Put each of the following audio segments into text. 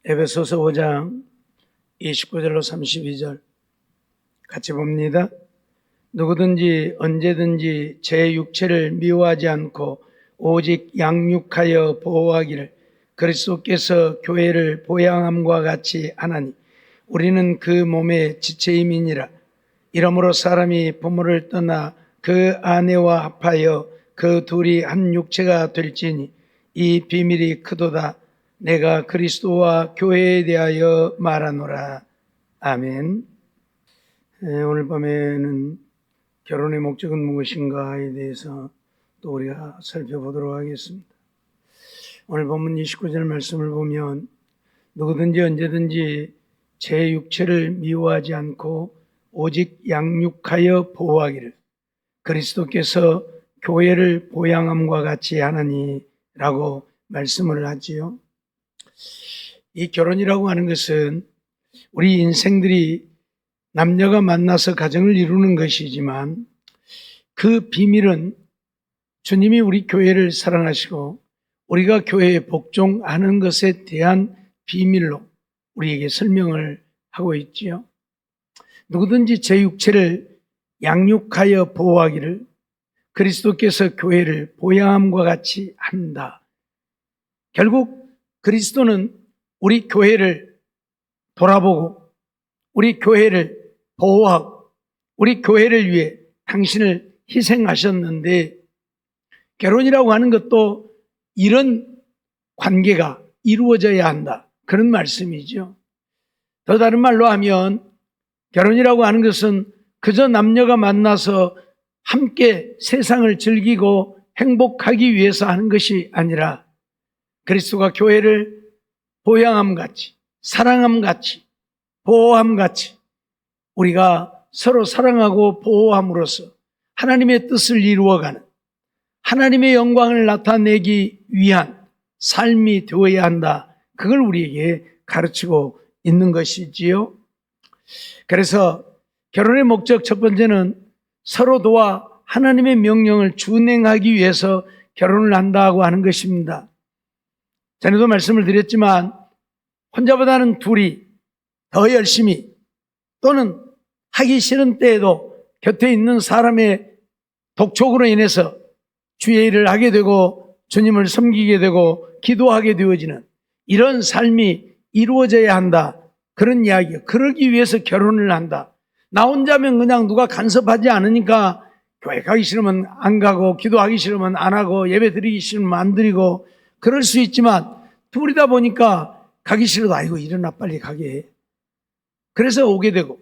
에베소서 5장 29절로 32절 같이 봅니다. 누구든지 언제든지 제 육체를 미워하지 않고 오직 양육하여 보호하기를 그리스도께서 교회를 보양함과 같이 하나니 우리는 그 몸의 지체임이니라. 이러므로 사람이 부모를 떠나 그 아내와 합하여 그 둘이 한 육체가 될지니 이 비밀이 크도다. 내가 그리스도와 교회에 대하여 말하노라. 아멘. 오늘 밤에는 결혼의 목적은 무엇인가에 대해서 또 우리가 살펴보도록 하겠습니다. 오늘 본문 29절 말씀을 보면 누구든지 언제든지 제 육체를 미워하지 않고 오직 양육하여 보호하기를 그리스도께서 교회를 보양함과 같이 하나니라고 말씀을 하지요. 이 결혼이라고 하는 것은 우리 인생들이 남녀가 만나서 가정을 이루는 것이지만 그 비밀은 주님이 우리 교회를 사랑하시고 우리가 교회에 복종하는 것에 대한 비밀로 우리에게 설명을 하고 있지요. 누구든지 제 육체를 양육하여 보호하기를 그리스도께서 교회를 보양함과 같이 한다. 결국 그리스도는 우리 교회를 돌아보고 우리 교회를 보호하고 우리 교회를 위해 당신을 희생하셨는데 결혼이라고 하는 것도 이런 관계가 이루어져야 한다. 그런 말씀이죠. 더 다른 말로 하면 결혼이라고 하는 것은 그저 남녀가 만나서 함께 세상을 즐기고 행복하기 위해서 하는 것이 아니라 그리스도가 교회를 보양함같이 사랑함같이 보호함같이 우리가 서로 사랑하고 보호함으로써 하나님의 뜻을 이루어가는 하나님의 영광을 나타내기 위한 삶이 되어야 한다. 그걸 우리에게 가르치고 있는 것이지요. 그래서 결혼의 목적 첫 번째는 서로 도와 하나님의 명령을 준행하기 위해서 결혼을 한다고 하는 것입니다. 전에도 말씀을 드렸지만 혼자보다는 둘이 더 열심히 또는 하기 싫은 때에도 곁에 있는 사람의 독촉으로 인해서 주의 일을 하게 되고 주님을 섬기게 되고 기도하게 되어지는 이런 삶이 이루어져야 한다. 그런 이야기예요. 그러기 위해서 결혼을 한다. 나 혼자면 그냥 누가 간섭하지 않으니까 교회 가기 싫으면 안 가고 기도하기 싫으면 안 하고 예배 드리기 싫으면 안 드리고 그럴 수 있지만 둘이다 보니까 가기 싫어도 아이고 일어나 빨리 가게 해. 그래서 오게 되고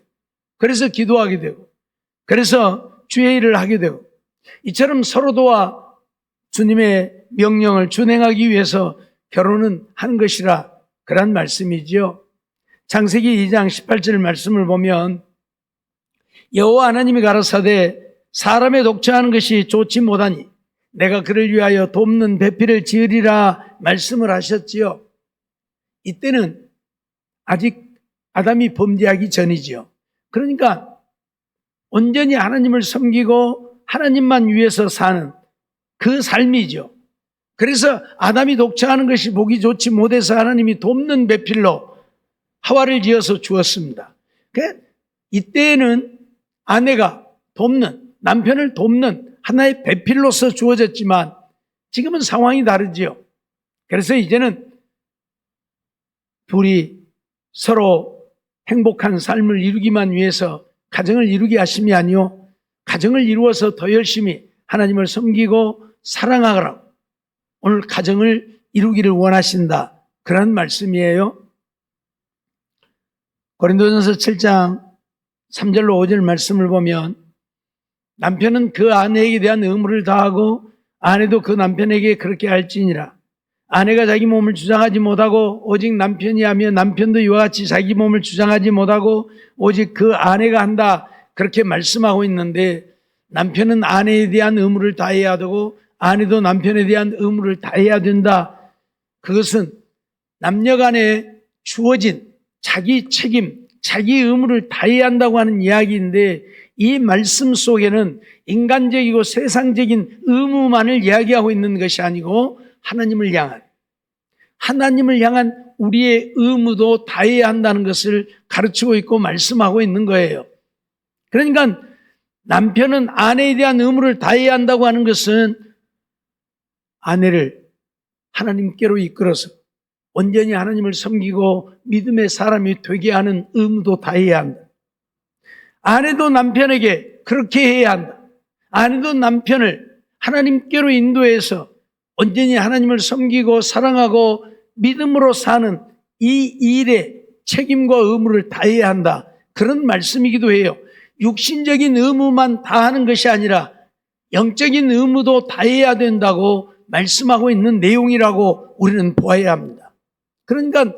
그래서 기도하게 되고 그래서 주의 일을 하게 되고 이처럼 서로 도와 주님의 명령을 준행하기 위해서 결혼은 하는 것이라 그런 말씀이지요. 창세기 2장 18절 말씀을 보면 여호와 하나님이 가라사대 사람의 독처하는 것이 좋지 못하니 내가 그를 위하여 돕는 배필을 지으리라 말씀을 하셨지요. 이때는 아직 아담이 범죄하기 전이지요. 그러니까 온전히 하나님을 섬기고 하나님만 위해서 사는 그 삶이죠. 그래서 아담이 독처하는 것이 보기 좋지 못해서 하나님이 돕는 배필로 하와를 지어서 주었습니다. 이때에는 아내가 돕는, 남편을 돕는 하나의 배필로서 주어졌지만 지금은 상황이 다르지요. 그래서 이제는 둘이 서로 행복한 삶을 이루기만 위해서 가정을 이루게 하심이 아니요 가정을 이루어서 더 열심히 하나님을 섬기고 사랑하라고 오늘 가정을 이루기를 원하신다. 그런 말씀이에요. 고린도전서 7장 3절로 5절 말씀을 보면 남편은 그 아내에게 대한 의무를 다하고 아내도 그 남편에게 그렇게 할지니라. 아내가 자기 몸을 주장하지 못하고 오직 남편이 하며 남편도 이와 같이 자기 몸을 주장하지 못하고 오직 그 아내가 한다. 그렇게 말씀하고 있는데 남편은 아내에 대한 의무를 다해야 되고 아내도 남편에 대한 의무를 다해야 된다. 그것은 남녀 간에 주어진 자기 책임, 자기 의무를 다해야 한다고 하는 이야기인데 이 말씀 속에는 인간적이고 세상적인 의무만을 이야기하고 있는 것이 아니고 하나님을 향한 하나님을 향한 우리의 의무도 다해야 한다는 것을 가르치고 있고 말씀하고 있는 거예요. 그러니까 남편은 아내에 대한 의무를 다해야 한다고 하는 것은 아내를 하나님께로 이끌어서 온전히 하나님을 섬기고 믿음의 사람이 되게 하는 의무도 다해야 한다. 아내도 남편에게 그렇게 해야 한다. 아내도 남편을 하나님께로 인도해서 온전히 하나님을 섬기고 사랑하고 믿음으로 사는 이 일에 책임과 의무를 다해야 한다. 그런 말씀이기도 해요. 육신적인 의무만 다하는 것이 아니라 영적인 의무도 다해야 된다고 말씀하고 있는 내용이라고 우리는 보아야 합니다. 그러니까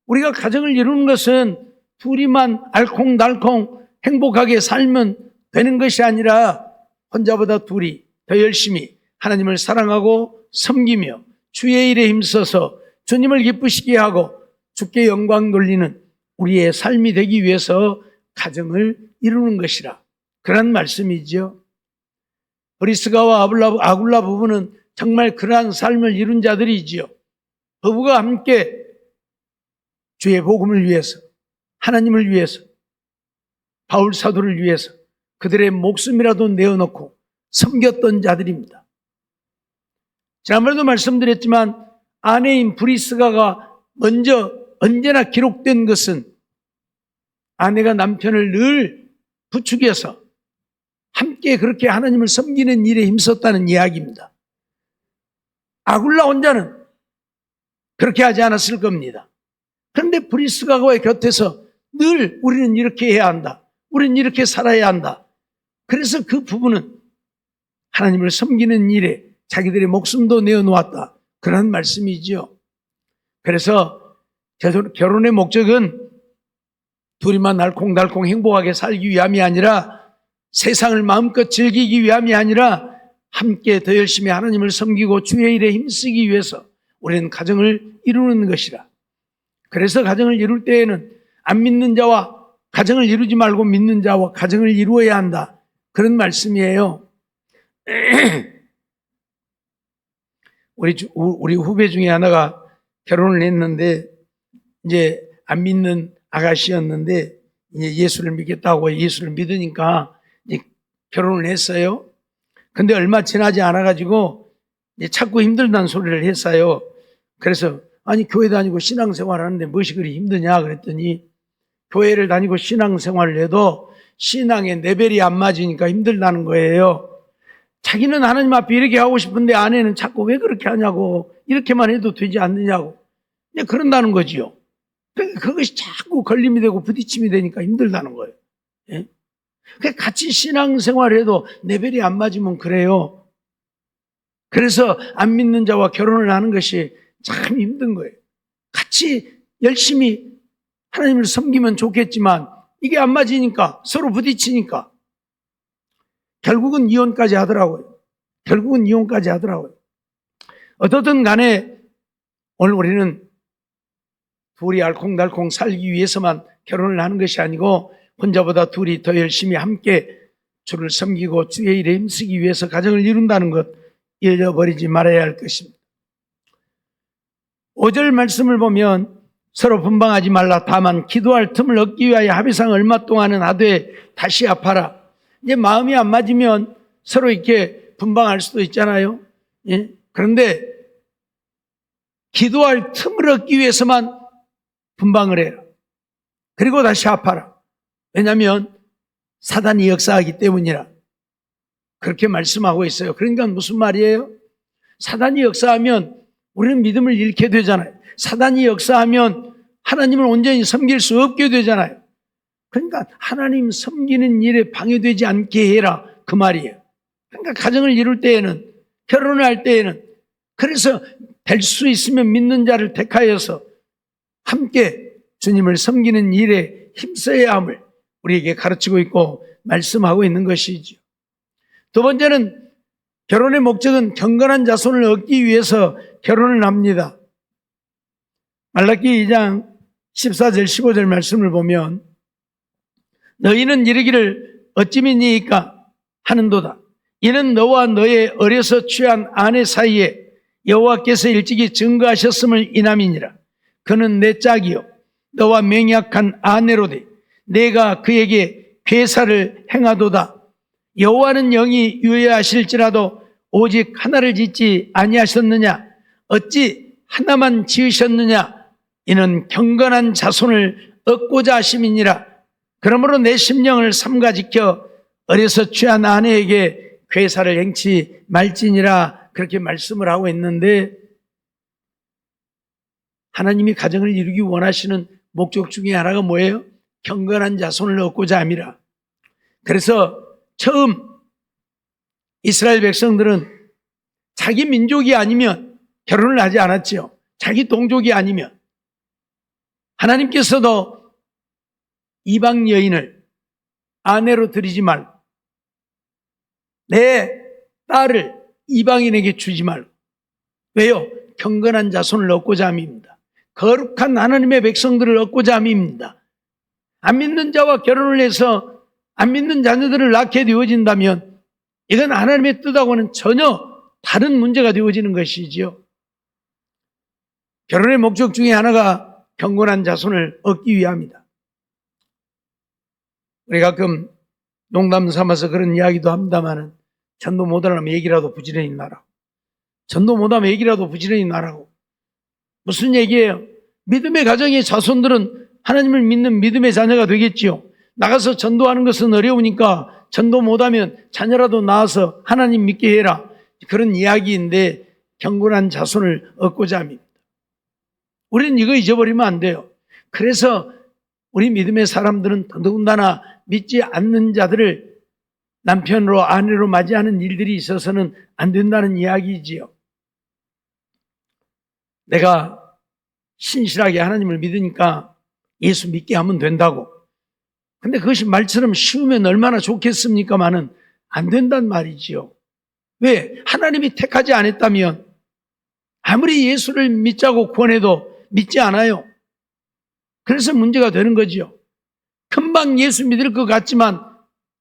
우리가 가정을 이루는 것은 둘이만 알콩달콩 행복하게 살면 되는 것이 아니라 혼자보다 둘이 더 열심히 하나님을 사랑하고 섬기며 주의 일에 힘써서 주님을 기쁘시게 하고 주께 영광 돌리는 우리의 삶이 되기 위해서 가정을 이루는 것이라 그런 말씀이죠. 브리스가와 아굴라 부부는 정말 그러한 삶을 이룬 자들이지요. 부부가 함께 주의 복음을 위해서, 하나님을 위해서, 바울 사도를 위해서 그들의 목숨이라도 내어놓고 섬겼던 자들입니다. 지난번에도 말씀드렸지만 아내인 브리스가가 먼저 언제나 기록된 것은 아내가 남편을 늘 부추겨서 함께 그렇게 하나님을 섬기는 일에 힘썼다는 이야기입니다. 아굴라 혼자는 그렇게 하지 않았을 겁니다. 그런데 브리스가와의 곁에서 늘 우리는 이렇게 해야 한다. 우리는 이렇게 살아야 한다. 그래서 그 부부는 하나님을 섬기는 일에 자기들의 목숨도 내어놓았다. 그런 말씀이지요. 그래서 결혼의 목적은 둘이만 알콩달콩 행복하게 살기 위함이 아니라 세상을 마음껏 즐기기 위함이 아니라 함께 더 열심히 하나님을 섬기고 주의 일에 힘쓰기 위해서 우리는 가정을 이루는 것이라. 그래서 가정을 이룰 때에는 안 믿는 자와 가정을 이루지 말고 믿는 자와 가정을 이루어야 한다. 그런 말씀이에요. 우리 후배 중에 하나가 결혼을 했는데 이제 안 믿는 아가씨였는데 이제 예수를 믿겠다고 예수를 믿으니까 이제 결혼을 했어요. 근데 얼마 지나지 않아가지고 이제 자꾸 힘들다는 소리를 했어요. 그래서 아니 교회 다니고 신앙생활 하는데 무엇이 그리 힘드냐 그랬더니 교회를 다니고 신앙생활을 해도 신앙의 레벨이 안 맞으니까 힘들다는 거예요. 자기는 하나님 앞에 이렇게 하고 싶은데 아내는 자꾸 왜 그렇게 하냐고 이렇게만 해도 되지 않느냐고 그런다는 거지요. 그것이 자꾸 걸림이 되고 부딪힘이 되니까 힘들다는 거예요. 예? 같이 신앙생활을 해도 레벨이 안 맞으면 그래요. 그래서 안 믿는 자와 결혼을 하는 것이 참 힘든 거예요. 같이 열심히 하나님을 섬기면 좋겠지만 이게 안 맞으니까 서로 부딪히니까 결국은 이혼까지 하더라고요. 어떻든 간에 오늘 우리는 둘이 알콩달콩 살기 위해서만 결혼을 하는 것이 아니고 혼자보다 둘이 더 열심히 함께 주를 섬기고 주의 일에 힘쓰기 위해서 가정을 이룬다는 것 잊어버리지 말아야 할 것입니다. 5절 말씀을 보면 서로 분방하지 말라. 다만 기도할 틈을 얻기 위하여 합의상 얼마 동안은 하되 다시 합하라. 이제 마음이 안 맞으면 서로 이렇게 분방할 수도 있잖아요. 예? 그런데 기도할 틈을 얻기 위해서만 분방을 해라. 그리고 다시 합하라. 왜냐하면 사단이 역사하기 때문이라. 그렇게 말씀하고 있어요. 그러니까 무슨 말이에요? 사단이 역사하면 우리는 믿음을 잃게 되잖아요. 사단이 역사하면 하나님을 온전히 섬길 수 없게 되잖아요. 그러니까 하나님 섬기는 일에 방해되지 않게 해라 그 말이에요. 그러니까 가정을 이룰 때에는 결혼을 할 때에는 그래서 될 수 있으면 믿는 자를 택하여서 함께 주님을 섬기는 일에 힘써야 함을 우리에게 가르치고 있고 말씀하고 있는 것이죠. 두 번째는 결혼의 목적은 경건한 자손을 얻기 위해서 결혼을 합니다. 말라기 2장 14절 15절 말씀을 보면 너희는 이르기를 어찌미니이까 하는도다. 이는 너와 너의 어려서 취한 아내 사이에 여호와께서 일찍이 증거하셨음을 인함이니라. 그는 내 짝이요 너와 맹약한 아내로되 내가 그에게 괴사를 행하도다. 여호와는 영이 유예하실지라도 오직 하나를 짓지 아니하셨느냐? 어찌 하나만 지으셨느냐? 이는 경건한 자손을 얻고자 하심이니라. 그러므로 내 심령을 삼가 지켜 어려서 취한 아내에게 괴사를 행치 말지니라. 그렇게 말씀을 하고 있는데, 하나님이 가정을 이루기 원하시는 목적 중에 하나가 뭐예요? 경건한 자손을 얻고자 함이라. 그래서 처음 이스라엘 백성들은 자기 민족이 아니면 결혼을 하지 않았죠. 자기 동족이 아니면. 하나님께서도 이방 여인을 아내로 들이지 말고 내 딸을 이방인에게 주지 말고. 왜요? 경건한 자손을 얻고자 함입니다. 거룩한 하나님의 백성들을 얻고자 함입니다. 안 믿는 자와 결혼을 해서 안 믿는 자녀들을 낳게 되어진다면 이건 하나님의 뜻하고는 전혀 다른 문제가 되어지는 것이지요. 결혼의 목적 중에 하나가 경건한 자손을 얻기 위함이다. 우리 가끔 농담 삼아서 그런 이야기도 합니다만은 전도 못하면 얘기라도 부지런히 나라고. 전도 못하면 얘기라도 부지런히 나라고. 무슨 얘기예요? 믿음의 가정의 자손들은 하나님을 믿는 믿음의 자녀가 되겠지요. 나가서 전도하는 것은 어려우니까 전도 못하면 자녀라도 낳아서 하나님 믿게 해라. 그런 이야기인데 경건한 자손을 얻고자 합니다. 우리는 이거 잊어버리면 안 돼요. 그래서 우리 믿음의 사람들은 더더군다나 믿지 않는 자들을 남편으로 아내로 맞이하는 일들이 있어서는 안 된다는 이야기지요. 내가 신실하게 하나님을 믿으니까 예수 믿게 하면 된다고. 근데 그것이 말처럼 쉬우면 얼마나 좋겠습니까마는 안 된단 말이지요. 왜? 하나님이 택하지 않았다면 아무리 예수를 믿자고 권해도 믿지 않아요. 그래서 문제가 되는 거지요. 금방 예수 믿을 것 같지만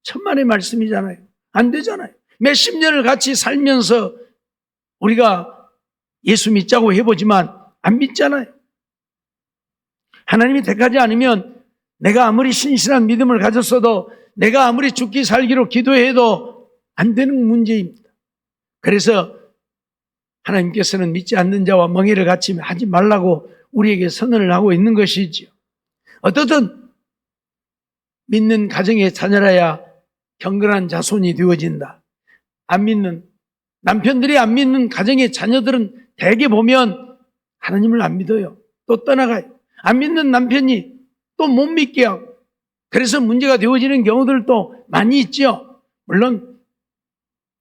천만의 말씀이잖아요. 안 되잖아요. 몇십 년을 같이 살면서 우리가 예수 믿자고 해보지만 안 믿잖아요. 하나님이 택하지 않으면 내가 아무리 신실한 믿음을 가졌어도 내가 아무리 죽기 살기로 기도해도 안 되는 문제입니다. 그래서 하나님께서는 믿지 않는 자와 멍에를 같이 하지 말라고 우리에게 선언을 하고 있는 것이지요. 어떻든 믿는 가정의 자녀라야 경건한 자손이 되어진다. 안 믿는 남편들이 안 믿는 가정의 자녀들은 대개 보면 하나님을 안 믿어요. 또 떠나가요. 안 믿는 남편이 또 못 믿게 하고 그래서 문제가 되어지는 경우들도 많이 있죠. 물론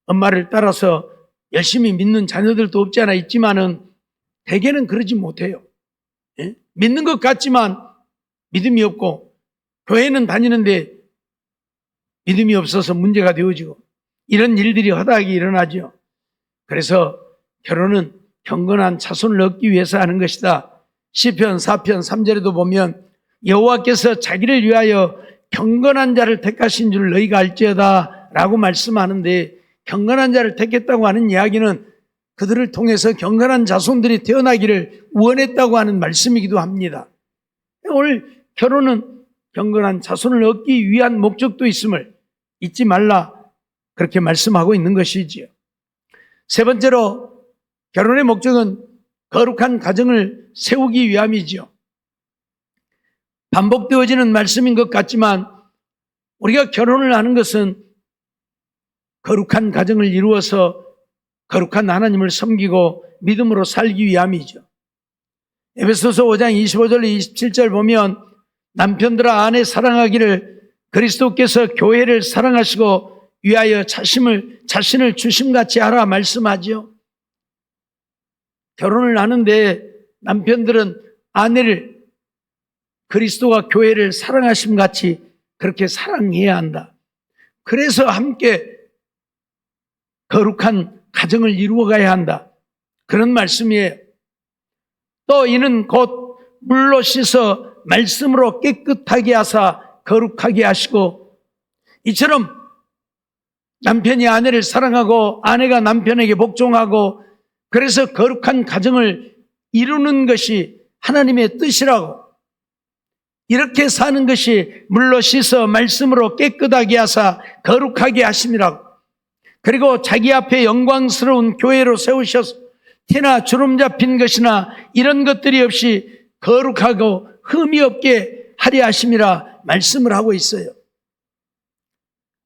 엄마를 따라서 열심히 믿는 자녀들도 없지 않아 있지만은 대개는 그러지 못해요. 예? 믿는 것 같지만 믿음이 없고 교회는 다니는데 믿음이 없어서 문제가 되어지고 이런 일들이 허다하게 일어나죠. 그래서 결혼은 경건한 자손을 얻기 위해서 하는 것이다. 시편 4편 3절에도 보면 여호와께서 자기를 위하여 경건한 자를 택하신 줄 너희가 알지어다 라고 말씀하는데 경건한 자를 택했다고 하는 이야기는 그들을 통해서 경건한 자손들이 태어나기를 원했다고 하는 말씀이기도 합니다. 오늘 결혼은 경건한 자손을 얻기 위한 목적도 있음을 잊지 말라 그렇게 말씀하고 있는 것이지요. 세 번째로 결혼의 목적은 거룩한 가정을 세우기 위함이지요. 반복되어지는 말씀인 것 같지만 우리가 결혼을 하는 것은 거룩한 가정을 이루어서 거룩한 하나님을 섬기고 믿음으로 살기 위함이죠. 에베소서 5장 25절 27절 보면 남편들아 아내 사랑하기를 그리스도께서 교회를 사랑하시고 위하여 자신을 주심같이 하라 말씀하지요. 결혼을 하는데 남편들은 아내를 그리스도가 교회를 사랑하심같이 그렇게 사랑해야 한다. 그래서 함께 거룩한 가정을 이루어가야 한다. 그런 말씀이에요. 또 이는 곧 물로 씻어 말씀으로 깨끗하게 하사 거룩하게 하시고 이처럼 남편이 아내를 사랑하고 아내가 남편에게 복종하고 그래서 거룩한 가정을 이루는 것이 하나님의 뜻이라고, 이렇게 사는 것이 물로 씻어 말씀으로 깨끗하게 하사 거룩하게 하심이라고, 그리고 자기 앞에 영광스러운 교회로 세우셔서 티나 주름 잡힌 것이나 이런 것들이 없이 거룩하고 흠이 없게 하려 하심이라 말씀을 하고 있어요.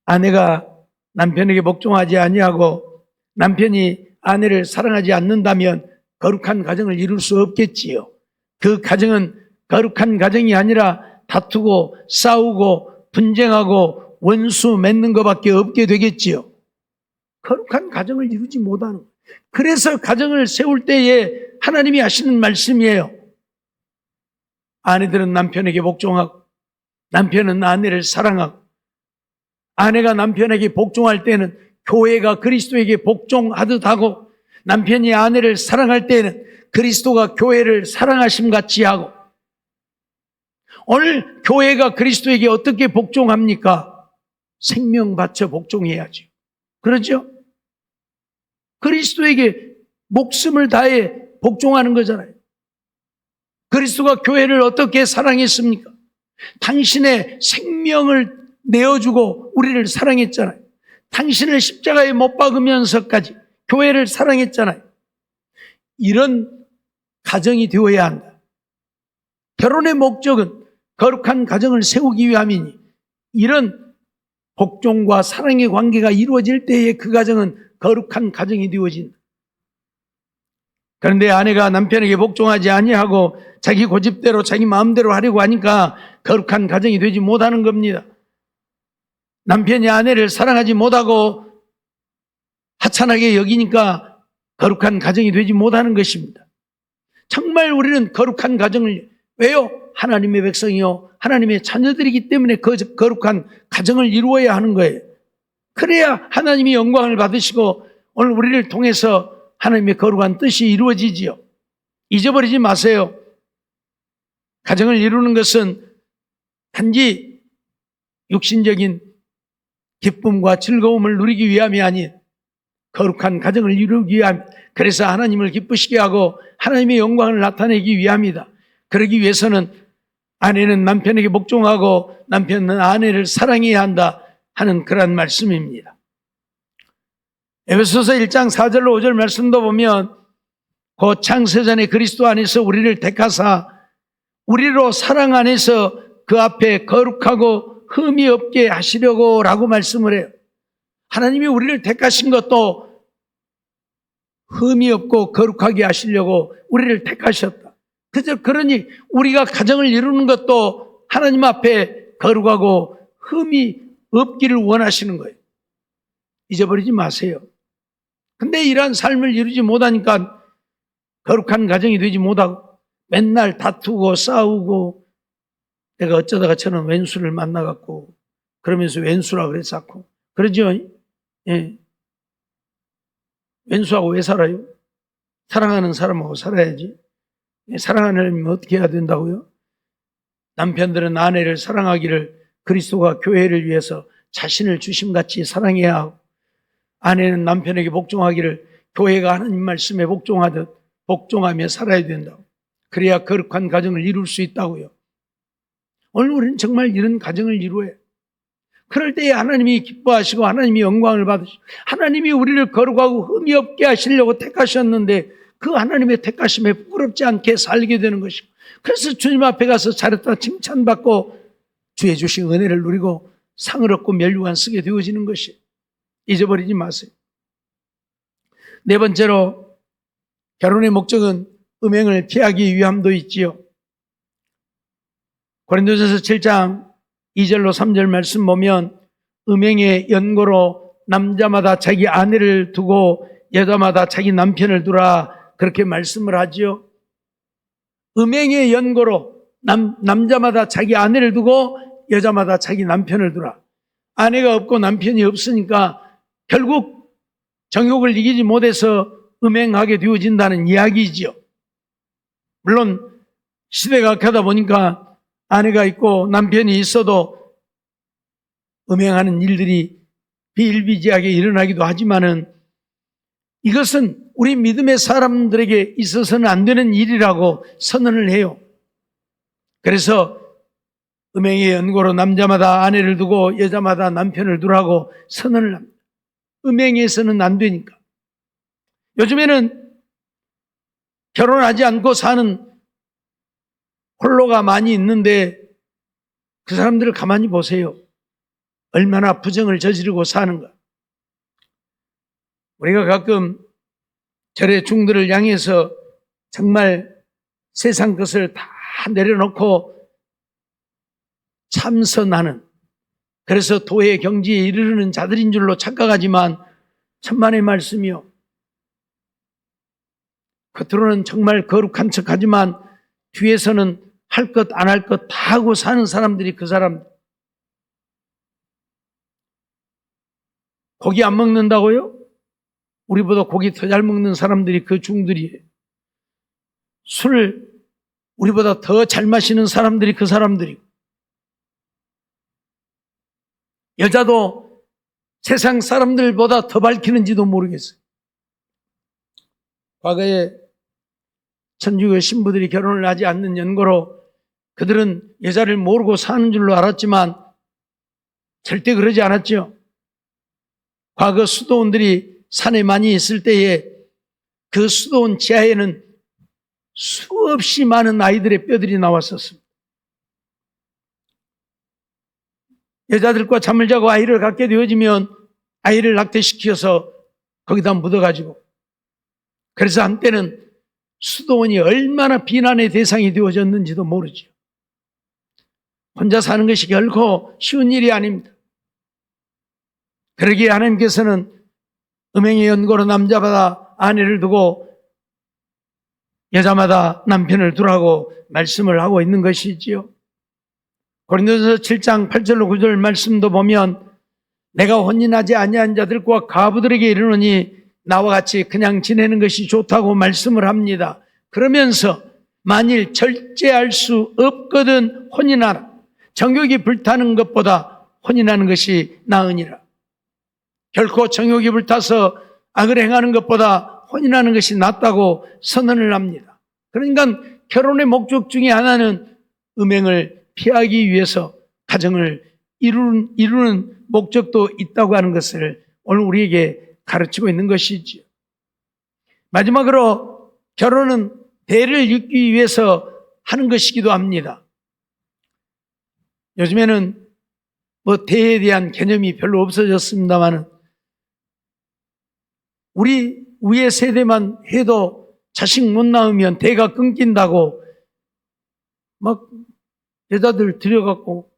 아내가 남편에게 복종하지 아니하고 남편이 아내를 사랑하지 않는다면 거룩한 가정을 이룰 수 없겠지요. 그 가정은 거룩한 가정이 아니라 다투고 싸우고 분쟁하고 원수 맺는 것밖에 없게 되겠지요. 거룩한 가정을 이루지 못하는 거예요. 그래서 가정을 세울 때에 하나님이 하시는 말씀이에요. 아내들은 남편에게 복종하고 남편은 아내를 사랑하고, 아내가 남편에게 복종할 때는 교회가 그리스도에게 복종하듯 하고, 남편이 아내를 사랑할 때는 그리스도가 교회를 사랑하심 같이 하고, 오늘 교회가 그리스도에게 어떻게 복종합니까? 생명 바쳐 복종해야죠. 그렇죠? 그리스도에게 목숨을 다해 복종하는 거잖아요. 그리스도가 교회를 어떻게 사랑했습니까? 당신의 생명을 내어주고 우리를 사랑했잖아요. 당신을 십자가에 못 박으면서까지 교회를 사랑했잖아요. 이런 가정이 되어야 한다. 결혼의 목적은 거룩한 가정을 세우기 위함이니, 이런 복종과 사랑의 관계가 이루어질 때에 그 가정은 거룩한 가정이 되어진다. 그런데 아내가 남편에게 복종하지 아니하고 자기 고집대로 자기 마음대로 하려고 하니까 거룩한 가정이 되지 못하는 겁니다. 남편이 아내를 사랑하지 못하고 하찮게 여기니까 거룩한 가정이 되지 못하는 것입니다. 정말 우리는 거룩한 가정을, 왜요? 하나님의 백성이요 하나님의 자녀들이기 때문에 그 거룩한 가정을 이루어야 하는 거예요. 그래야 하나님이 영광을 받으시고 오늘 우리를 통해서 하나님의 거룩한 뜻이 이루어지지요. 잊어버리지 마세요. 가정을 이루는 것은 단지 육신적인 기쁨과 즐거움을 누리기 위함이 아닌 거룩한 가정을 이루기 위함, 그래서 하나님을 기쁘시게 하고 하나님의 영광을 나타내기 위함이다. 그러기 위해서는 아내는 남편에게 복종하고 남편은 아내를 사랑해야 한다 하는 그런 말씀입니다. 에베소서 1장 4절로 5절 말씀도 보면, 곧 창세전에 그리스도 안에서 우리를 택하사 우리로 사랑 안에서 그 앞에 거룩하고 흠이 없게 하시려고 라고 말씀을 해요. 하나님이 우리를 택하신 것도 흠이 없고 거룩하게 하시려고 우리를 택하셨다. 그러니 우리가 가정을 이루는 것도 하나님 앞에 거룩하고 흠이 없기를 원하시는 거예요. 잊어버리지 마세요. 근데 이러한 삶을 이루지 못하니까 거룩한 가정이 되지 못하고 맨날 다투고 싸우고, 내가 어쩌다가 저는 왼수를 만나갖고 그러면서 왼수라 그랬었고 그러죠. 예. 왼수하고 왜 살아요? 사랑하는 사람하고 살아야지. 사랑하는 어떻게 해야 된다고요? 남편들은 아내를 사랑하기를 그리스도가 교회를 위해서 자신을 주심같이 사랑해야 하고, 아내는 남편에게 복종하기를 교회가 하나님 말씀에 복종하듯 복종하며 살아야 된다고. 그래야 거룩한 가정을 이룰 수 있다고요. 오늘 우리는 정말 이런 가정을 이루어요. 그럴 때에 하나님이 기뻐하시고 하나님이 영광을 받으시고 하나님이 우리를 거룩하고 흠이 없게 하시려고 택하셨는데 그 하나님의 택하심에 부끄럽지 않게 살게 되는 것이고, 그래서 주님 앞에 가서 잘했다 칭찬받고 주의 주신 은혜를 누리고 상을 얻고 면류관 쓰게 되어지는 것이, 잊어버리지 마세요. 네 번째로, 결혼의 목적은 음행을 피하기 위함도 있지요. 고린도전서 7장 2절로 3절 말씀 보면, 음행의 연고로 남자마다 자기 아내를 두고 여자마다 자기 남편을 두라, 그렇게 말씀을 하지요. 음행의 연고로 남자마다 자기 아내를 두고 여자마다 자기 남편을 두라. 아내가 없고 남편이 없으니까 결국 정욕을 이기지 못해서 음행하게 되어진다는 이야기지요. 물론 시대가 가다 보니까 아내가 있고 남편이 있어도 음행하는 일들이 비일비재하게 일어나기도 하지만은, 이것은 우리 믿음의 사람들에게 있어서는 안 되는 일이라고 선언을 해요. 그래서 음행의 연고로 남자마다 아내를 두고 여자마다 남편을 두라고 선언을 합니다. 음행에서는 안 되니까. 요즘에는 결혼하지 않고 사는 홀로가 많이 있는데 그 사람들을 가만히 보세요. 얼마나 부정을 저지르고 사는가. 우리가 가끔 절의 중들을 향해서 정말 세상 것을 다 내려놓고 참선하는, 그래서 도의 경지에 이르르는 자들인 줄로 착각하지만 천만의 말씀이요, 겉으로는 정말 거룩한 척하지만 뒤에서는 할 것 안 할 것 다 하고 사는 사람들이 그 사람. 고기 안 먹는다고요? 우리보다 고기 더 잘 먹는 사람들이 그 중들이에요. 술 우리보다 더 잘 마시는 사람들이 그 사람들이고, 여자도 세상 사람들보다 더 밝히는지도 모르겠어요. 과거에 천주교 신부들이 결혼을 하지 않는 연고로 그들은 여자를 모르고 사는 줄로 알았지만 절대 그러지 않았죠. 과거 수도원들이 산에 많이 있을 때에 그 수도원 지하에는 수없이 많은 아이들의 뼈들이 나왔었습니다. 여자들과 잠을 자고 아이를 갖게 되어지면 아이를 낙태시켜서 거기다 묻어가지고, 그래서 한때는 수도원이 얼마나 비난의 대상이 되어졌는지도 모르죠. 혼자 사는 것이 결코 쉬운 일이 아닙니다. 그러기에 하나님께서는 음행의 연고로 남자마다 아내를 두고 여자마다 남편을 두라고 말씀을 하고 있는 것이지요. 고린도전서 7장 8절로 9절 말씀도 보면 내가 혼인하지 아니한 자들과 과부들에게 이르노니 나와 같이 그냥 지내는 것이 좋다고 말씀을 합니다. 그러면서 만일 절제할 수 없거든 혼인하라. 정욕이 불타는 것보다 혼인하는 것이 나으니라. 결코 정욕이 불타서 악을 행하는 것보다 혼인하는 것이 낫다고 선언을 합니다. 그러니까 결혼의 목적 중에 하나는 음행을 피하기 위해서 가정을 이루는 목적도 있다고 하는 것을 오늘 우리에게 가르치고 있는 것이지요. 마지막으로 결혼은 대를 잇기 위해서 하는 것이기도 합니다. 요즘에는 대에 대한 개념이 별로 없어졌습니다만 우리 위의 세대만 해도 자식 못 낳으면 대가 끊긴다고 막 여자들 들여갖고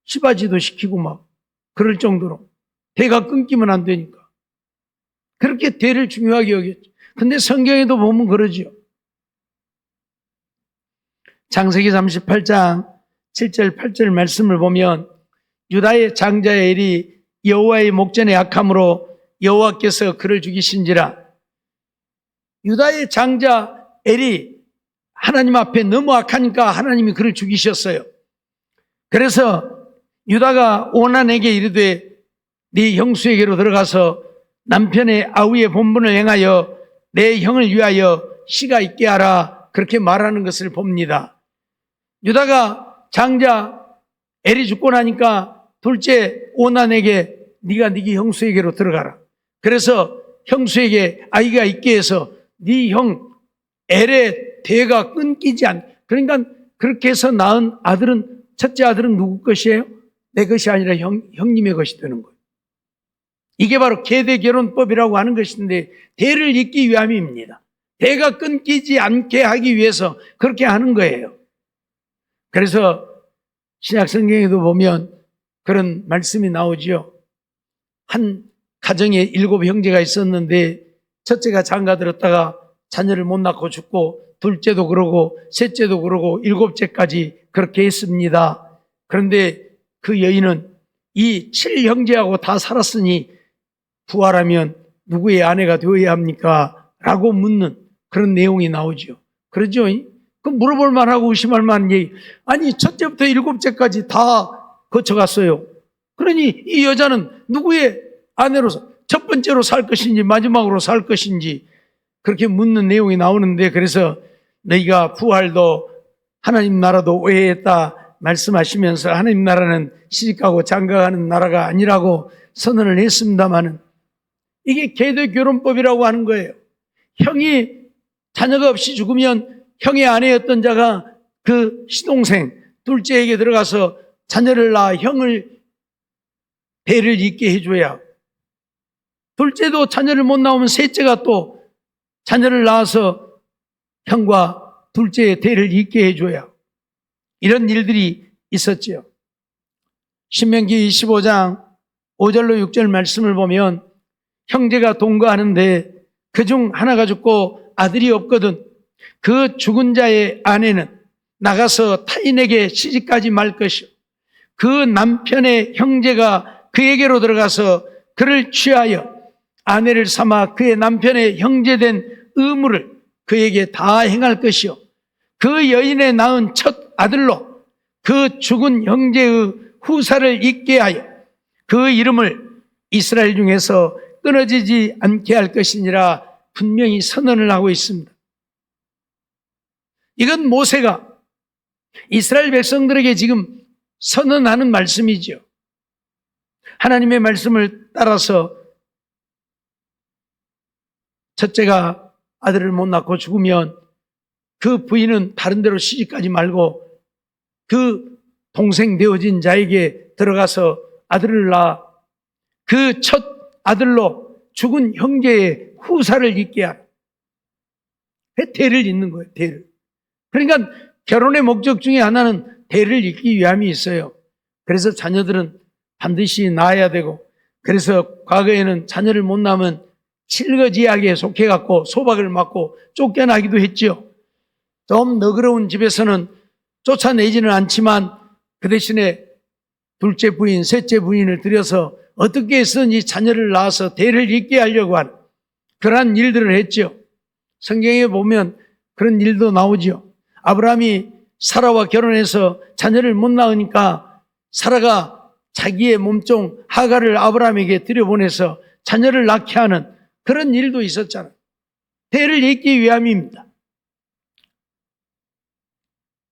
시바지도 시키고 막 그럴 정도로 대가 끊기면 안 되니까 그렇게 대를 중요하게 여겼죠. 근데 성경에도 보면 그러죠. 창세기 38장 7절 8절 말씀을 보면 유다의 장자 엘이 여호와의 목전에 악함으로 여호와께서 그를 죽이신지라. 유다의 장자 엘이 하나님 앞에 너무 악하니까 하나님이 그를 죽이셨어요. 그래서 유다가 오난에게 이르되 네 형수에게로 들어가서 남편의 아우의 본분을 행하여 내 형을 위하여 씨가 있게 하라, 그렇게 말하는 것을 봅니다. 유다가 장자 엘이 죽고 나니까 둘째 오난에게 네가 네 형수에게로 들어가라. 그래서 형수에게 아이가 있게 해서 네 형 엘의 대가 끊기지 않게. 그러니까 그렇게 해서 낳은 아들은, 첫째 아들은 누구 것이에요? 내 것이 아니라 형님의 것이 되는 거예요. 이게 바로 계대결혼법이라고 하는 것인데 대를 잇기 위함입니다. 대가 끊기지 않게 하기 위해서 그렇게 하는 거예요. 그래서 신약 성경에도 보면 그런 말씀이 나오지요. 한 가정에 7 형제가 있었는데 첫째가 장가들었다가 자녀를 못 낳고 죽고 둘째도 그러고 셋째도 그러고 7째까지 그렇게 했습니다. 그런데 그 여인은 이 7형제하고 다 살았으니 부활하면 누구의 아내가 되어야 합니까? 라고 묻는 그런 내용이 나오죠. 그러죠? 그 물어볼 만하고 의심할 만한 얘기. 아니 첫째부터 7째까지 다 거쳐갔어요. 그러니 이 여자는 누구의 아내로서 첫 번째로 살 것인지 마지막으로 살 것인지 그렇게 묻는 내용이 나오는데, 그래서 너희가 부활도 하나님 나라도 오해했다 말씀하시면서 하나님 나라는 시집가고 장가가는 나라가 아니라고 선언을 했습니다마는, 이게 계도결혼법이라고 하는 거예요. 형이 자녀가 없이 죽으면 형의 아내였던 자가 그 시동생 둘째에게 들어가서 자녀를 낳아 형을 대를 잇게 해줘야, 둘째도 자녀를 못 낳으면 셋째가 또 자녀를 낳아서 형과 둘째의 대를 잇게 해줘야, 이런 일들이 있었지요. 신명기 25장 5절로 6절 말씀을 보면 형제가 동거하는데 그중 하나가 죽고 아들이 없거든 그 죽은 자의 아내는 나가서 타인에게 시집가지 말 것이요, 그 남편의 형제가 그에게로 들어가서 그를 취하여 아내를 삼아 그의 남편의 형제된 의무를 그에게 다 행할 것이요, 그 여인의 낳은 첫 아들로 그 죽은 형제의 후사를 잇게 하여 그 이름을 이스라엘 중에서 끊어지지 않게 할 것이니라 분명히 선언을 하고 있습니다. 이건 모세가 이스라엘 백성들에게 지금 선언하는 말씀이죠. 하나님의 말씀을 따라서 첫째가 아들을 못 낳고 죽으면 그 부인은 다른 데로 시집가지 말고 그 동생 되어진 자에게 들어가서 아들을 낳아 그 첫 아들로 죽은 형제의 후사를 잇게 하라. 대를 잇는 거예요, 대를. 그러니까 결혼의 목적 중에 하나는 대를 잇기 위함이 있어요. 그래서 자녀들은 반드시 낳아야 되고, 그래서 과거에는 자녀를 못 낳으면 칠거지약에 속해갖고 소박을 맞고 쫓겨나기도 했죠. 좀 너그러운 집에서는 쫓아내지는 않지만 그 대신에 둘째 부인, 셋째 부인을 들여서 어떻게 해서든 이 자녀를 낳아서 대를 잇게 하려고 하는 그러한 일들을 했죠. 성경에 보면 그런 일도 나오죠. 아브라함이 사라와 결혼해서 자녀를 못 낳으니까 사라가 자기의 몸종 하갈을 아브라함에게 들여보내서 자녀를 낳게 하는 그런 일도 있었잖아요. 대를 잇기 위함입니다.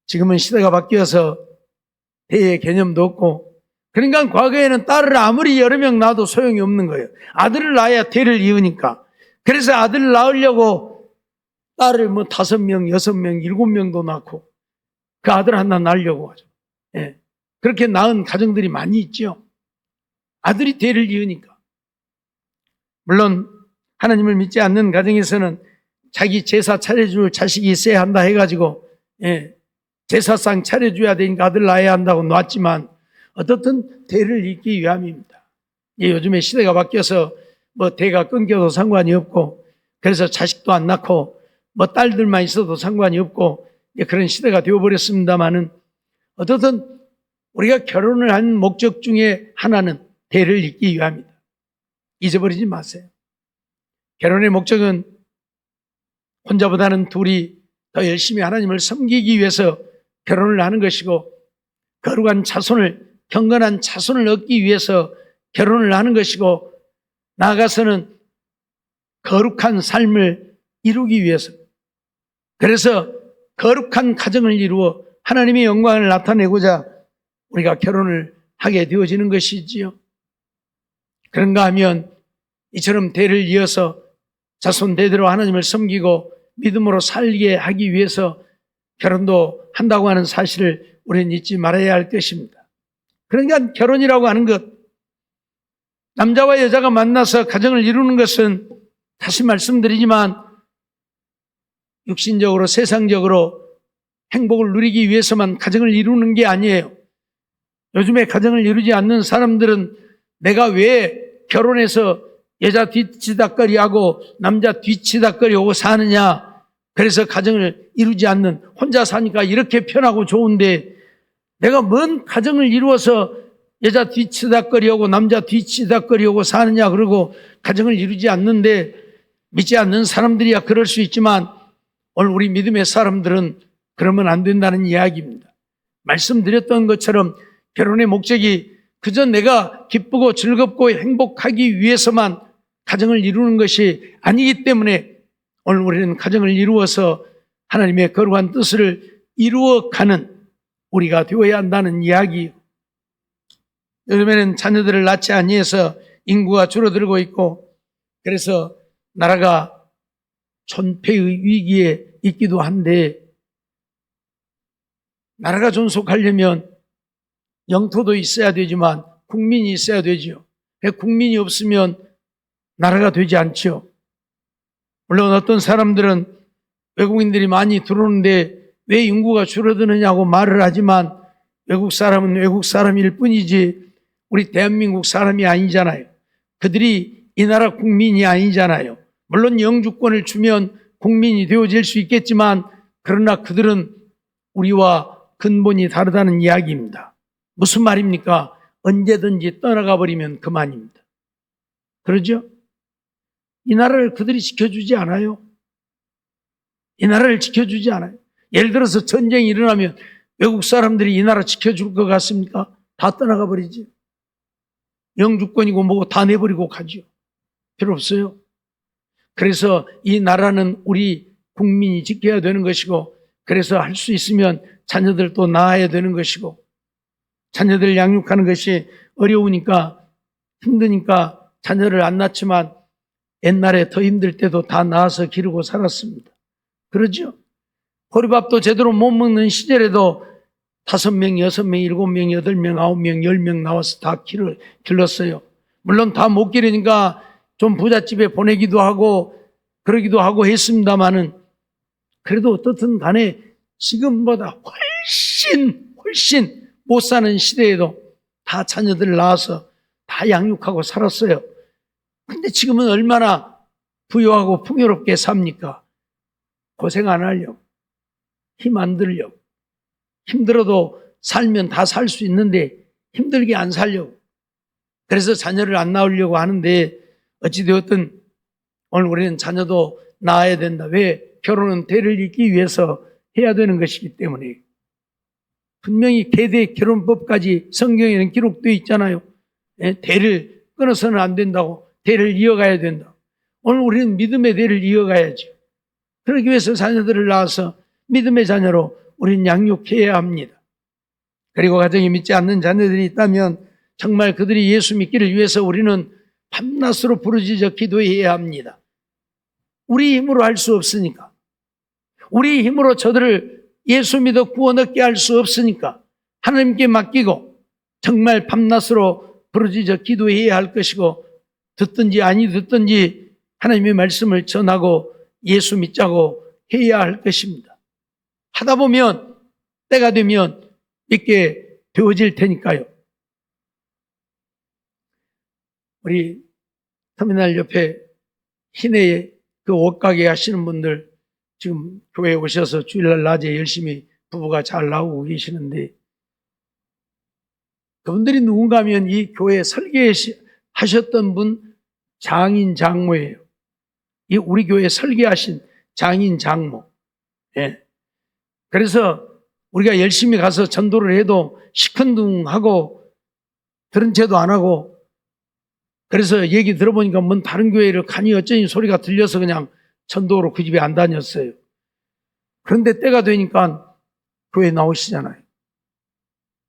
지금은 시대가 바뀌어서 대의 개념도 없고, 그러니까 과거에는 딸을 아무리 여러 명 낳아도 소용이 없는 거예요. 아들을 낳아야 대를 이으니까. 그래서 아들을 낳으려고 딸을 5명, 6명, 7명도 낳고 그 아들 하나 낳으려고 하죠. 예. 그렇게 낳은 가정들이 많이 있죠. 아들이 대를 이으니까. 물론 하나님을 믿지 않는 가정에서는 자기 제사 차려줄 자식이 있어야 한다 해가지고 제사상 차려줘야 되니까 아들 낳아야 한다고 놨지만, 어떻든 대를 잇기 위함입니다. 요즘에 시대가 바뀌어서 대가 끊겨도 상관이 없고, 그래서 자식도 안 낳고 딸들만 있어도 상관이 없고 그런 시대가 되어버렸습니다만은, 어떻든 우리가 결혼을 한 목적 중에 하나는 대를 잇기 위함입니다. 잊어버리지 마세요. 결혼의 목적은 혼자보다는 둘이 더 열심히 하나님을 섬기기 위해서 결혼을 하는 것이고, 거룩한 자손을, 경건한 자손을 얻기 위해서 결혼을 하는 것이고, 나아가서는 거룩한 삶을 이루기 위해서, 그래서 거룩한 가정을 이루어 하나님의 영광을 나타내고자 우리가 결혼을 하게 되어지는 것이지요. 그런가 하면 이처럼 대를 이어서 자손 대대로 하나님을 섬기고 믿음으로 살게 하기 위해서 결혼도 한다고 하는 사실을 우리는 잊지 말아야 할 것입니다. 그러니까 결혼이라고 하는 것, 남자와 여자가 만나서 가정을 이루는 것은 다시 말씀드리지만 육신적으로 세상적으로 행복을 누리기 위해서만 가정을 이루는 게 아니에요. 요즘에 가정을 이루지 않는 사람들은 내가 왜 결혼해서 여자 뒤치다꺼리하고 남자 뒤치다꺼리하고 사느냐, 그래서 가정을 이루지 않는, 혼자 사니까 이렇게 편하고 좋은데 내가 뭔 가정을 이루어서 여자 뒤치다꺼리하고 남자 뒤치다꺼리하고 사느냐, 그러고 가정을 이루지 않는데, 믿지 않는 사람들이야 그럴 수 있지만 오늘 우리 믿음의 사람들은 그러면 안 된다는 이야기입니다. 말씀드렸던 것처럼 결혼의 목적이 그저 내가 기쁘고 즐겁고 행복하기 위해서만 가정을 이루는 것이 아니기 때문에 오늘 우리는 가정을 이루어서 하나님의 거룩한 뜻을 이루어가는 우리가 되어야 한다는 이야기. 요즘에는 자녀들을 낳지 아니해서 인구가 줄어들고 있고, 그래서 나라가 존폐의 위기에 있기도 한데, 나라가 존속하려면 영토도 있어야 되지만 국민이 있어야 되죠. 국민이 없으면 나라가 되지 않죠. 물론 어떤 사람들은 외국인들이 많이 들어오는데 왜 인구가 줄어드느냐고 말을 하지만, 외국 사람은 외국 사람일 뿐이지 우리 대한민국 사람이 아니잖아요. 그들이 이 나라 국민이 아니잖아요. 물론 영주권을 주면 국민이 되어질 수 있겠지만, 그러나 그들은 우리와 근본이 다르다는 이야기입니다. 무슨 말입니까? 언제든지 떠나가 버리면 그만입니다. 그러죠? 이 나라를 그들이 지켜주지 않아요. 이 나라를 지켜주지 않아요. 예를 들어서 전쟁이 일어나면 외국 사람들이 이 나라 지켜줄 것 같습니까? 다 떠나가 버리지. 영주권이고 뭐고 다 내버리고 가죠. 필요 없어요. 그래서 이 나라는 우리 국민이 지켜야 되는 것이고, 그래서 할 수 있으면 자녀들도 낳아야 되는 것이고, 자녀들 양육하는 것이 어려우니까, 힘드니까 자녀를 안 낳지만 옛날에 더 힘들 때도 다 낳아서 기르고 살았습니다. 그러죠? 보리밥도 제대로 못 먹는 시절에도 5명, 6명, 7명, 8명, 9명, 10명 나와서 다 길렀어요. 물론 다 못 기르니까 좀 부잣집에 보내기도 하고 그러기도 하고 했습니다마는, 그래도 어떻든 간에 지금보다 훨씬 못 사는 시대에도 다 자녀들 낳아서 다 양육하고 살았어요. 근데 지금은 얼마나 부유하고 풍요롭게 삽니까? 고생 안 하려고, 힘 안 들려고. 힘들어도 살면 다 살 수 있는데 힘들게 안 살려고. 그래서 자녀를 안 낳으려고 하는데, 어찌되었든 오늘 우리는 자녀도 낳아야 된다. 왜? 결혼은 대를 잇기 위해서 해야 되는 것이기 때문에. 분명히 계대 결혼법까지 성경에는 기록되어 있잖아요. 대를 끊어서는 안 된다고. 대를 이어가야 된다. 오늘 우리는 믿음의 대를 이어가야죠. 그러기 위해서 자녀들을 낳아서 믿음의 자녀로 우리는 양육해야 합니다. 그리고 가정에 믿지 않는 자녀들이 있다면 정말 그들이 예수 믿기를 위해서 우리는 밤낮으로 부르짖어 기도해야 합니다. 우리 힘으로 할 수 없으니까. 우리 힘으로 저들을 예수 믿어 구원 얻게 할 수 없으니까 하나님께 맡기고 정말 밤낮으로 부르짖어 기도해야 할 것이고, 듣든지 아니 듣든지 하나님의 말씀을 전하고 예수 믿자고 해야 할 것입니다. 하다 보면 때가 되면 믿게 되어질 테니까요. 우리 터미널 옆에 시내에 그 옷가게 하시는 분들 지금 교회에 오셔서 주일날 낮에 열심히 부부가 잘 나오고 계시는데, 그분들이 누군가 하면 이 교회 설계하셨던 분 장인 장모예요. 이 우리 교회 설계하신 장인 장모. 예. 그래서 우리가 열심히 가서 전도를 해도 시큰둥하고 들은 채도 안 하고, 그래서 얘기 들어보니까 뭔 다른 교회를 가니 어쩌니 소리가 들려서 그냥 전도로 그 집에 안 다녔어요. 그런데 때가 되니까 교회에 나오시잖아요.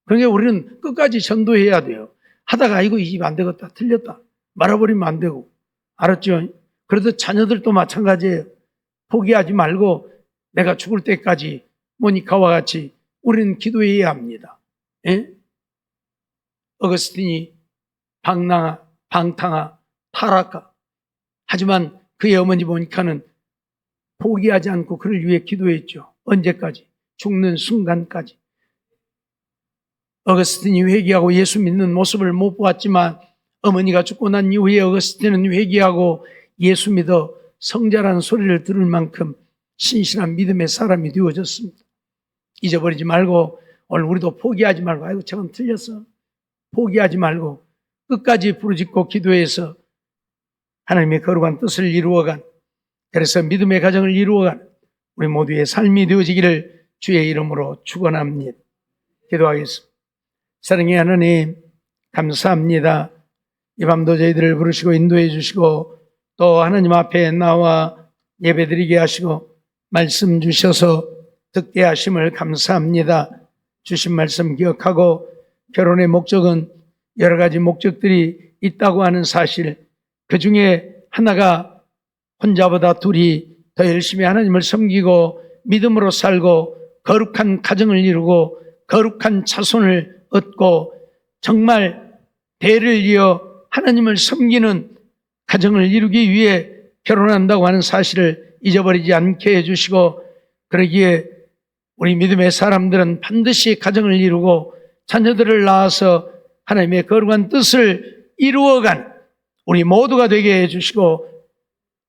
그러니까 우리는 끝까지 전도해야 돼요. 하다가 이거 이 집 안 되겠다, 틀렸다 말아버리면 안 되고. 알았죠? 그래도 자녀들도 마찬가지예요. 포기하지 말고 내가 죽을 때까지 모니카와 같이 우리는 기도해야 합니다. 예? 어거스틴이 방탕아, 타락하. 하지만 그의 어머니 모니카는 포기하지 않고 그를 위해 기도했죠. 언제까지? 죽는 순간까지. 어거스틴이 회개하고 예수 믿는 모습을 못 보았지만, 어머니가 죽고 난 이후에 어거스틴은 회개하고 예수 믿어 성자라는 소리를 들을 만큼 신실한 믿음의 사람이 되어졌습니다. 잊어버리지 말고 오늘 우리도 포기하지 말고, 아이고 저건 틀렸어, 포기하지 말고 끝까지 부르짖고 기도해서 하나님의 거룩한 뜻을 이루어간, 그래서 믿음의 가정을 이루어간 우리 모두의 삶이 되어지기를 주의 이름으로 축원합니다. 기도하겠습니다. 사랑의 하나님, 감사합니다. 이 밤도 저희들을 부르시고 인도해 주시고 또 하나님 앞에 나와 예배드리게 하시고 말씀 주셔서 듣게 하심을 감사합니다. 주신 말씀 기억하고 결혼의 목적은 여러 가지 목적들이 있다고 하는 사실, 그 중에 하나가 혼자보다 둘이 더 열심히 하나님을 섬기고 믿음으로 살고 거룩한 가정을 이루고 거룩한 자손을 얻고 정말 대를 이어 하나님을 섬기는 가정을 이루기 위해 결혼한다고 하는 사실을 잊어버리지 않게 해주시고, 그러기에 우리 믿음의 사람들은 반드시 가정을 이루고 자녀들을 낳아서 하나님의 거룩한 뜻을 이루어간 우리 모두가 되게 해주시고,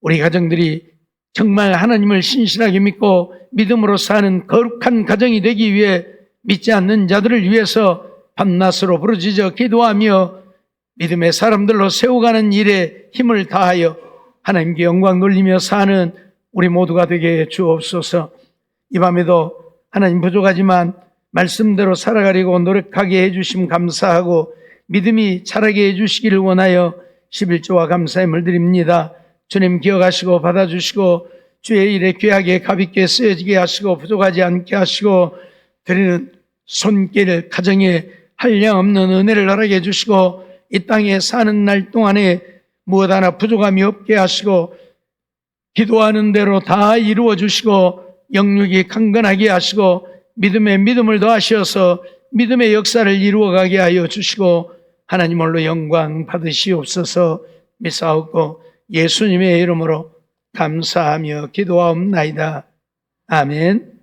우리 가정들이 정말 하나님을 신실하게 믿고 믿음으로 사는 거룩한 가정이 되기 위해 믿지 않는 자들을 위해서 밤낮으로 부르짖어 기도하며 믿음의 사람들로 세워가는 일에 힘을 다하여 하나님께 영광 돌리며 사는 우리 모두가 되게 주옵소서. 이 밤에도 하나님 부족하지만 말씀대로 살아가려고 노력하게 해주심 감사하고 믿음이 자라게 해주시기를 원하여 11조와 감사함을 드립니다. 주님 기억하시고 받아주시고 주의 일에 귀하게 가볍게 쓰여지게 하시고 부족하지 않게 하시고 드리는 손길 가정에 한량없는 은혜를 허락해 주시고 이 땅에 사는 날 동안에 무엇 하나 부족함이 없게 하시고 기도하는 대로 다 이루어 주시고 영육이 강건하게 하시고 믿음에 믿음을 더하셔서 믿음의 역사를 이루어가게 하여 주시고 하나님 홀로 영광 받으시옵소서. 믿사옵고 예수님의 이름으로 감사하며 기도하옵나이다. 아멘.